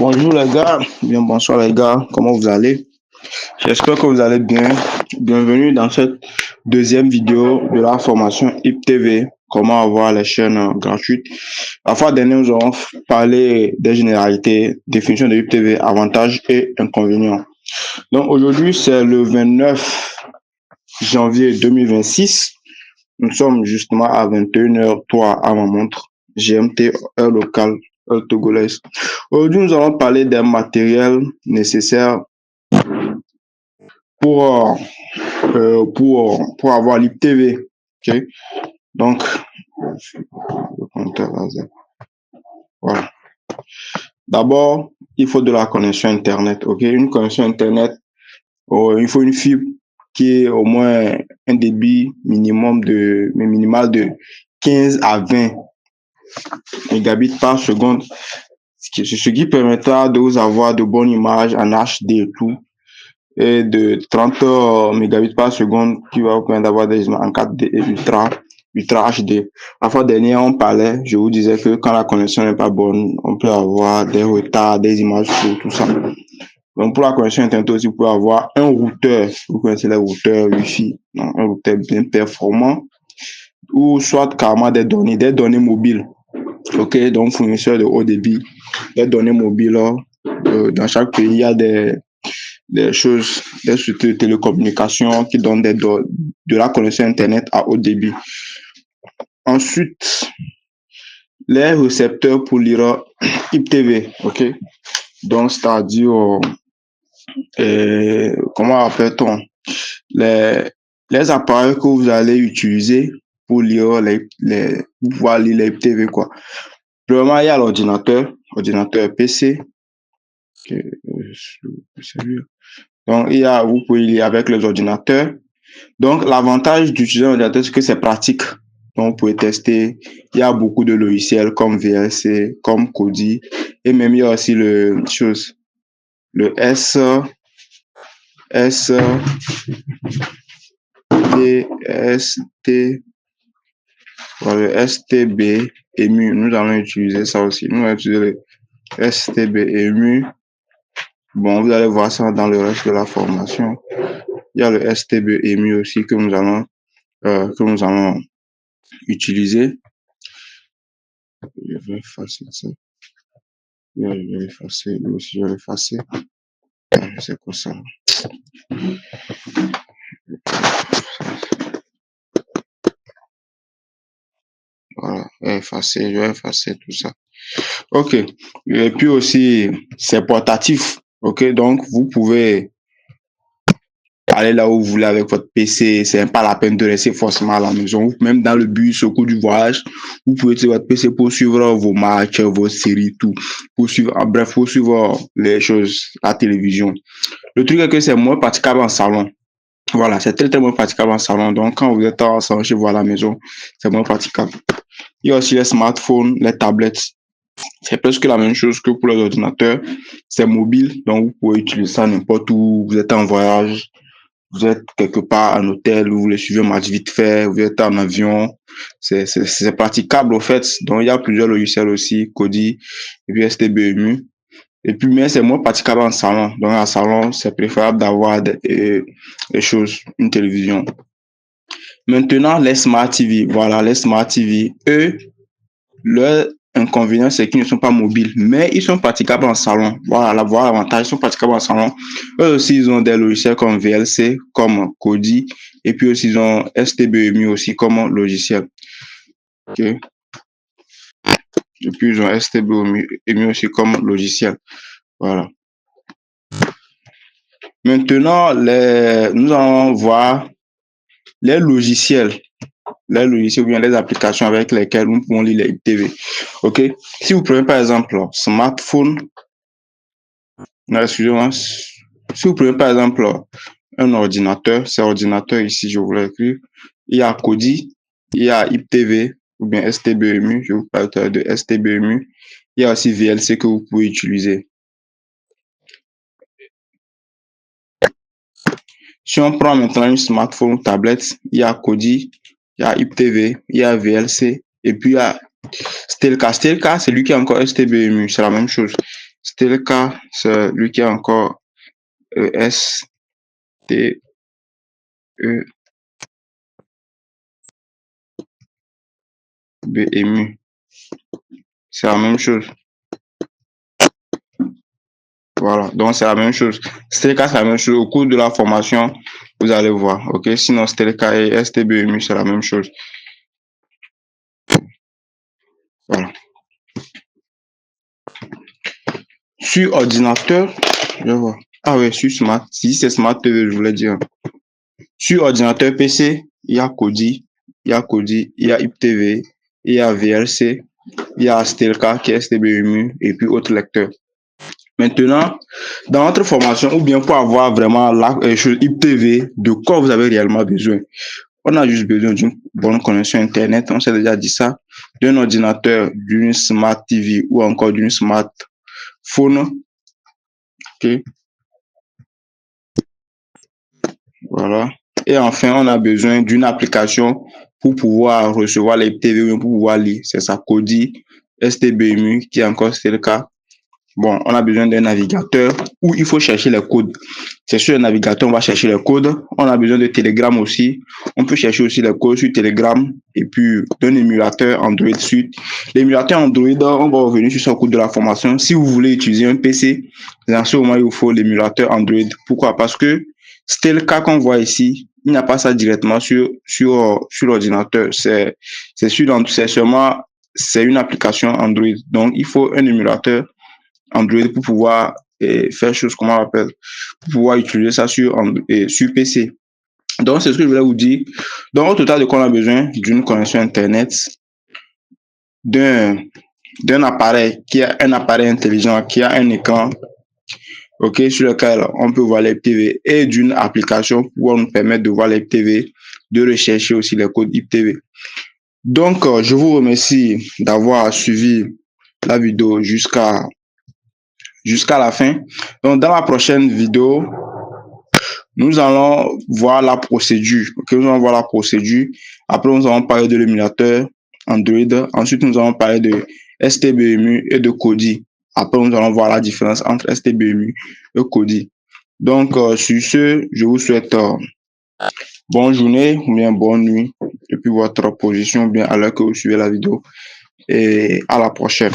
Bonjour les gars, bien bonsoir les gars, comment vous allez? J'espère que vous allez bien. Bienvenue dans cette deuxième vidéo de la formation IPTV, comment avoir les chaînes gratuites. La fois dernière, nous avons parlé des généralités, définition de IPTV, avantages et inconvénients. Donc aujourd'hui, c'est le 29 janvier 2026. Nous sommes justement à 21h03 à ma montre, GMT, heure locale, heure togolaise. Aujourd'hui, nous allons parler des matériels nécessaires pour, pour avoir l'IPTV. Okay? Donc, le compteur laser. Voilà. D'abord, il faut de la connexion Internet. Ok, une connexion Internet, il faut une fibre qui est au moins un débit minimal de 15 à 20 mégabits par seconde. Ce qui permettra de vous avoir de bonnes images en HD et tout, et de 30 mégabits par seconde qui va vous permettre d'avoir des images en 4D et ultra HD. La fois dernière, on parlait, je vous disais que quand la connexion n'est pas bonne, on peut avoir des retards, des images floue, tout ça. Donc pour la connexion Internet aussi, vous pouvez avoir un routeur, vous connaissez les routeurs Wi-Fi, un routeur bien performant, ou soit carrément des données mobiles. Ok, donc fournisseur de haut débit, des données mobiles. Dans chaque pays, il y a des choses, des structures de télécommunications qui donnent de la connexion Internet à haut débit. Ensuite, les récepteurs pour lire IPTV, ok. Donc, c'est-à-dire, comment appelle-t-on les appareils que vous allez utiliser pour lire pouvoir lire les IPTV, quoi. Premièrement, il y a l'ordinateur PC. Donc, vous pouvez lire avec les ordinateurs. Donc, l'avantage d'utiliser un ordinateur, c'est que c'est pratique. Donc, vous pouvez tester. Il y a beaucoup de logiciels comme VLC, comme Kodi. Et même, il y a aussi le STB EMU. Nous allons utiliser ça aussi. Nous allons utiliser le STB EMU. Bon, vous allez voir ça dans le reste de la formation. Il y a le STB EMU aussi que nous allons utiliser. Je vais effacer ça. Je vais effacer, lui aussi je vais l'effacer. C'est quoi ça? Voilà, je vais effacer tout ça. Ok. Et puis aussi, c'est portatif. Ok, donc vous pouvez aller là où vous voulez avec votre PC, c'est pas la peine de rester forcément à la maison. Même dans le bus, au cours du voyage, vous pouvez utiliser votre PC pour suivre vos matchs, vos séries, tout. Pour suivre, bref, pour suivre les choses, la télévision. Le truc est que c'est moins praticable en salon. Voilà, c'est très moins praticable en salon. Donc, quand vous êtes en salon chez vous à la maison, c'est moins praticable. Il y a aussi les smartphones, les tablettes. C'est presque la même chose que pour les ordinateurs. C'est mobile, donc vous pouvez utiliser ça n'importe où. Vous êtes en voyage, vous êtes quelque part en hôtel, vous voulez suivre un match vite fait, vous êtes en avion. C'est praticable au fait. Donc, il y a plusieurs logiciels aussi, Kodi et puis STBMU. Et puis, mais c'est moins praticable en salon. Donc, en salon, c'est préférable d'avoir des choses, une télévision. Maintenant, les Smart TV. Voilà, les Smart TV, eux, leur inconvénient, c'est qu'ils ne sont pas mobiles, mais ils sont praticables en salon. Voilà l'avantage, ils sont praticables en salon. Eux aussi, ils ont des logiciels comme VLC, comme Kodi, et puis aussi, ils ont STBMU aussi comme logiciel. Ok. Et puis, ils ont STBMU aussi comme logiciel. Voilà. Maintenant, nous allons voir les logiciels ou bien les applications avec lesquelles nous pouvons lire les TV. Ok. Si vous prenez par exemple smartphone, excusez-moi, si vous prenez par exemple un ordinateur, c'est ordinateur ici, je vous l'écris. Il y a Kodi, il y a IPTV ou bien STBMU, je vous parle de STBMU. Il y a aussi VLC que vous pouvez utiliser. Si on prend maintenant un smartphone ou tablette, il y a Kodi, il y a IPTV, il y a VLC, et puis il y a Stelka. Stelka, c'est lui qui a encore STBMU, c'est la même chose. Stelka, c'est lui qui a encore STEBEMU. C'est la même chose. Voilà, donc c'est la même chose. Stelka, c'est la même chose. Au cours de la formation, vous allez voir. Ok, sinon Stelka et STBEMU, c'est la même chose. Voilà. Sur ordinateur, je vois. Ah ouais, sur Smart. Si c'est Smart TV, je voulais dire. Sur ordinateur PC, il y a Kodi, il y a IPTV, il y a VLC, il y a Stelka qui est STBEMU et puis autres lecteurs. Maintenant, dans votre formation, ou bien pour avoir vraiment la chose IPTV, de quoi vous avez réellement besoin? On a juste besoin d'une bonne connexion Internet, on s'est déjà dit ça, d'un ordinateur, d'une Smart TV ou encore d'une smartphone. Ok, voilà. Et enfin, on a besoin d'une application pour pouvoir recevoir les TV ou pour pouvoir lire. C'est ça, Kodi, STBEMU, qui est encore c'est le cas. Bon, on a besoin d'un navigateur où il faut chercher les codes. C'est sur le navigateur, on va chercher les codes. On a besoin de Telegram aussi. On peut chercher aussi les codes sur Telegram et puis d'un émulateur Android Suite. L'émulateur Android, on va revenir sur ça au cours de la formation. Si vous voulez utiliser un PC, dans ce moment, il vous faut l'émulateur Android. Pourquoi? Parce que c'était le cas qu'on voit ici. Il n'y a pas ça directement sur l'ordinateur. C'est seulement, c'est une application Android. Donc, il faut un émulateur Android pour pouvoir faire chose, comment on appelle, pour pouvoir utiliser ça sur PC. Donc, c'est ce que je voulais vous dire. Donc, au total, de quoi on a besoin? D'une connexion Internet, d'un appareil qui a un appareil intelligent, qui a un écran, ok, sur lequel on peut voir les TV et d'une application pour nous permettre de voir les TV, de rechercher aussi les codes IPTV. Donc, je vous remercie d'avoir suivi la vidéo jusqu'à la fin. Donc, dans la prochaine vidéo, nous allons voir la procédure. Okay? Nous allons voir la procédure. Après, nous allons parler de l'émulateur Android. Ensuite, nous allons parler de STBEMU et de Kodi. Après, nous allons voir la différence entre STBEMU et Kodi. Donc, sur ce, je vous souhaite bonne journée ou bien bonne nuit depuis votre position, bien à l'heure que vous suivez la vidéo. Et à la prochaine.